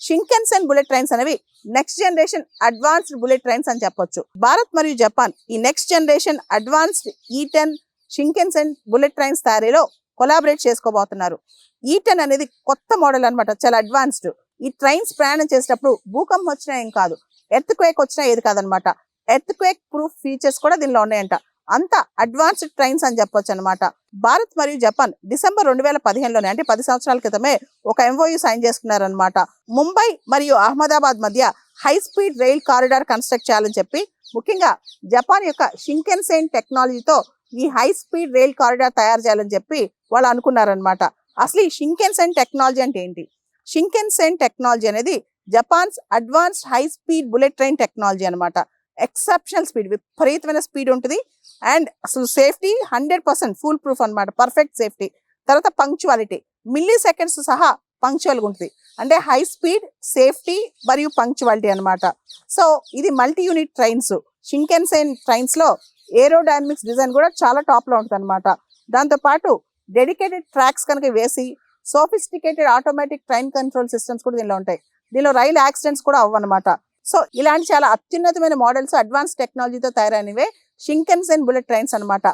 షింకెన్సెన్ bullet trains అనేవి next generation advanced bullet trains అని చెప్పొచ్చు. భారత్ మరియు జపాన్ ఈ next generation advanced E10 Shinkansen bullet trains తయారీలో కొలాబరేట్ చేసుకోబోతున్నారు. E10 అనేది కొత్త మోడల్ అన్నమాట, చాలా అడ్వాన్స్డ్. ఈ ట్రైన్స్ ప్రయాణం చేసేటప్పుడు భూకంపం వచ్చినా ఏం కాదు, ఎర్త్ క్వేక్ వచ్చినా ఏది కాదనమాట. ఎర్త్ క్వేక్ ప్రూఫ్ ఫీచర్స్ కూడా దీనిలో ఉన్నాయంట. అంత అడ్వాన్స్డ్ ట్రైన్స్ అని చెప్పొచ్చు అనమాట. భారత్ మరియు జపాన్ డిసెంబర్ 2015లోనే, అంటే 10 సంవత్సరాల క్రితమే ఒక MOU సైన్ చేసుకున్నారనమాట. ముంబై మరియు అహ్మదాబాద్ మధ్య high speed rail corridor construct చేయాలని చెప్పి, ముఖ్యంగా జపాన్ యొక్క షింకెన్సెన్ టెక్నాలజీతో ఈ హై స్పీడ్ రైల్ కారిడార్ తయారు చేయాలని చెప్పి వాళ్ళు అనుకున్నారనమాట. అసలు ఈ షింకెన్సెన్ టెక్నాలజీ అంటే ఏంటి? షింకెన్సెన్ టెక్నాలజీ అనేది Japan's advanced high speed bullet train technology అనమాట. ఎక్సెప్షనల్ స్పీడ్, విపరీతమైన స్పీడ్ ఉంటుంది. అండ్ అసలు సేఫ్టీ 100% ఫుల్ ప్రూఫ్ అనమాట, పర్ఫెక్ట్ సేఫ్టీ. తర్వాత పంక్చువాలిటీ, మిల్లీ సెకండ్స్ సహా పంక్చువల్గా ఉంటుంది. అంటే హై స్పీడ్, సేఫ్టీ మరియు పంక్చువాలిటీ అనమాట. సో ఇది మల్టీ యూనిట్ ట్రైన్స్. షింకెన్సెన్ ట్రైన్స్ లో ఏరోడైనమిక్స్ డిజైన్ కూడా చాలా టాప్ లో ఉంటుంది అనమాట. దాంతోపాటు డెడికేటెడ్ ట్రాక్స్ కనుక వేసి sophisticated automatic train control systems కూడా దీనిలో ఉంటాయి. దీనిలో రైలు యాక్సిడెంట్స్ కూడా అవ్వనమాట. సో ఇలాంటి చాలా అత్యున్నతమైన మోడల్స్ అడ్వాన్స్ టెక్నాలజీతో తయారైనవే షింకెన్సెన్ బుల్లెట్ ట్రైన్స్ అనమాట.